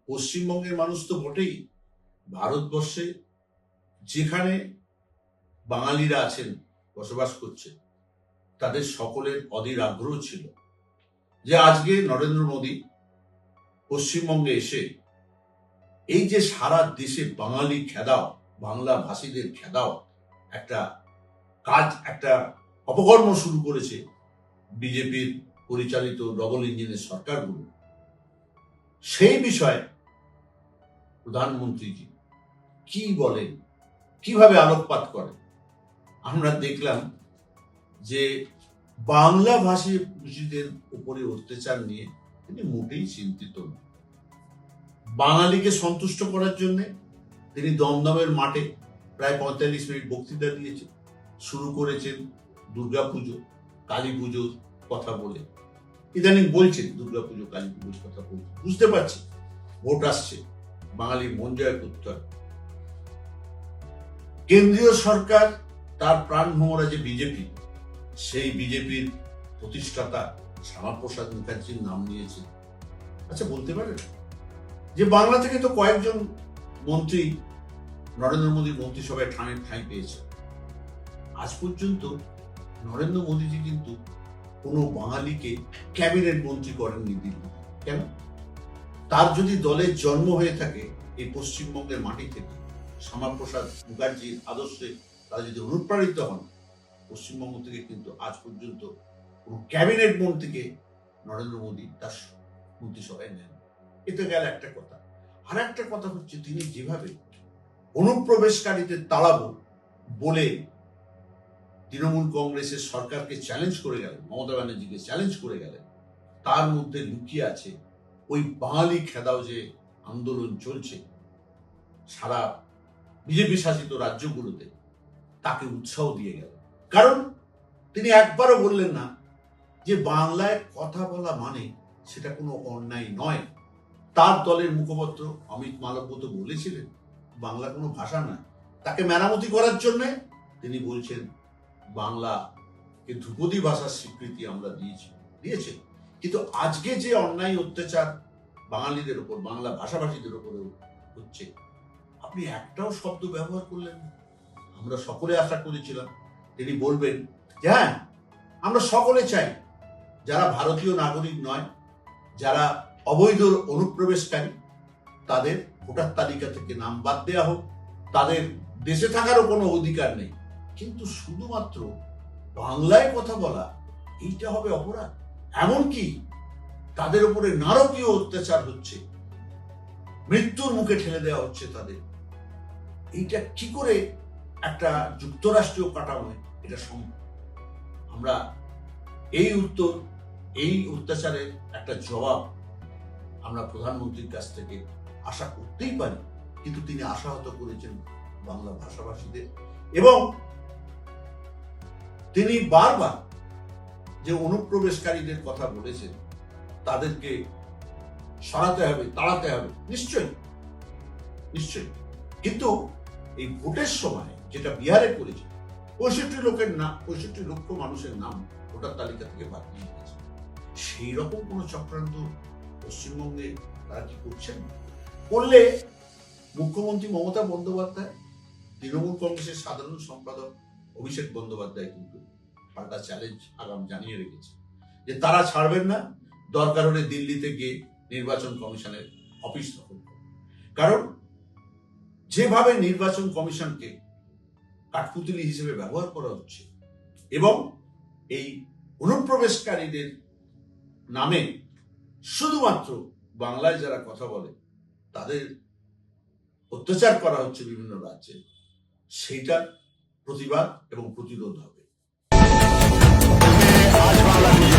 পশ্চিমবঙ্গের মানুষ তো বটেই, ভারতবর্ষে যেখানে বাঙালিরা আছেন, বসবাস করছে, তাদের সকলের অধীর আগ্রহ ছিল যে আজকে নরেন্দ্র মোদী পশ্চিমবঙ্গে এসে এই যে সারা দেশে বাঙালি খেদাও, বাংলা ভাষীদের খেদাও একটা কাজ, একটা অপকর্ম শুরু করেছে বিজেপির পরিচালিত ডবল ইঞ্জিনের সরকারগুলো, সেই বিষয়ে প্রধানমন্ত্রীজি কি বলেন, কিভাবে আলোকপাত করেন। আমরা দেখলাম যে বাংলা ভাষীদের উপরে অত্যাচার নিয়ে তিনি মোটেই চিন্তিত নন। বাঙালিকে সন্তুষ্ট করার জন্য তিনি দমদমের মাঠে প্রায় 45 মিনিট বক্তৃতা দিয়েছেন। শুরু করেছেন দুর্গাপুজো, কালী পুজোর কথা বলে, ইদানিং বলছেন দুর্গাপুজো, কালী পুজোর কথা বলছেন। বুঝতে পারছি ভোট আসছে, বাঙালি মন জয় করতে হবে। কেন্দ্রীয় সরকার তার প্রাণ ভোমরা যে বিজেপি, সেই বিজেপির প্রতিষ্ঠাতা শ্যামাপ্রসাদ মুখার্জির নাম নিয়েছে। আচ্ছা, বলতে পারেন যে বাংলা থেকে তো কয়েকজন মন্ত্রী নরেন্দ্র মোদীর মন্ত্রিসভায় ঠাঁই পেয়েছে। আজ পর্যন্ত নরেন্দ্র মোদীজি কিন্তু কোনো বাঙালিকে ক্যাবিনেট মন্ত্রী করেননি দিল্লি। কেন? তার যদি দলের জন্ম হয়ে থাকে এই পশ্চিমবঙ্গের মাটি থেকে, শ্যামাপ্রসাদ মুখার্জির আদর্শে তারা যদি অনুপ্রাণিত হন, পশ্চিমবঙ্গ থেকে কিন্তু আজ পর্যন্ত কোনো ক্যাবিনেট মন্ত্রীকে নরেন্দ্র মোদী তার মন্ত্রিসভায় নেন। এতে গেল একটা কথা। আর একটা কথা হচ্ছে, তিনি যেভাবে অনুপ্রবেশকারীদের তাড়াবো বলে তৃণমূল কংগ্রেসের সরকারকে চ্যালেঞ্জ করে গেলেন, মমতা ব্যানার্জিকে চ্যালেঞ্জ করে গেলেন, তার মধ্যে লুকিয়ে আছে ওই বাঙালি খেদাও যে আন্দোলন চলছে সারা বিজেপি শাসিত রাজ্যগুলোতে, তাকে উৎসাহ দিয়ে গেল। কারণ তিনি একবারও বললেন না যে বাংলায় কথা বলা মানে সেটা কোনো অন্যায় নয়। তার দলের মুখপাত্র অমিত মালব্য তো বলেছিলেন বাংলা কোনো ভাষা নয়। তাকে মেরামতি করার জন্য তিনি বলছেন বাংলাকে ধ্রুপদী ভাষার স্বীকৃতি আমরা দিয়েছে। কিন্তু আজকে যে অন্যায় অত্যাচার বাঙালিদের উপর, বাংলা ভাষাভাষীদের উপরে হচ্ছে, আপনি একটাও শব্দ ব্যবহার করলেন না। আমরা সকলে আশা করেছিলাম তিনি বলবেন যে হ্যাঁ, আমরা সকলে চাই যারা ভারতীয় নাগরিক নয়, যারা অবৈধ অনুপ্রবেশকারী, তাদের ভোটার তালিকা থেকে নাম বাদ দেওয়া হোক, তাদের দেশে থাকারও কোনো অধিকার নেই। কিন্তু শুধুমাত্র বাংলায় কথা বলা এইটা হবে অপরাধ? এমনকি তাদের উপরে নারকীয় অত্যাচার হচ্ছে, মৃত্যুর মুখে ঠেলে দেওয়া হচ্ছে তাদের। এইটা কি করে একটা যুক্তরাষ্ট্রীয় কাঠামোয় এটা সম্ভব? আমরা এই অত্যাচারের একটা জবাব আমরা প্রধানমন্ত্রীর কাছ থেকে আশা করতেই পারি। কিন্তু তিনি আশাহত করেছেন বাংলা ভাষাভাষীদের, এবং তিনি বারবার যে অনুপ্রবেশকারীদের কথা বলেছেন তাদেরকে সরাতে হবে, তাড়াতে হবে, নিশ্চয়ই। কিন্তু এই ভোটের সময় যেটা বিহারে করেছে, 65 লক্ষ মানুষের নাম ভোটার তালিকা থেকে বাদ দিয়ে দিয়েছে। সেই রকম কোন চক্রান্ত পশ্চিমবঙ্গে তারা কি করছেন? করলে মুখ্যমন্ত্রী মমতা বন্দ্যোপাধ্যায়, তৃণমূল কংগ্রেসের সাধারণ সম্পাদক অভিষেক বন্দ্যোপাধ্যায় কিন্তু পাল্টা চ্যালেঞ্জ আগাম জানিয়ে রেখেছে যে তারা ছাড়বেন না, দরকার হলে দিল্লিতে গিয়ে নির্বাচন কমিশনের অফিস দখল করবে। কারণ যেভাবে নির্বাচন কমিশনকে কাঠপুতলি হিসেবে ব্যবহার করা হচ্ছে, এবং এই অনুপ্রবেশকারীদের নামে শুধুমাত্র বাংলায় যারা কথা বলে তাদের অত্যাচার করা হচ্ছে বিভিন্ন রাজ্যে, সেইটার প্রতিবাদ এবং প্রতিরোধ হবে।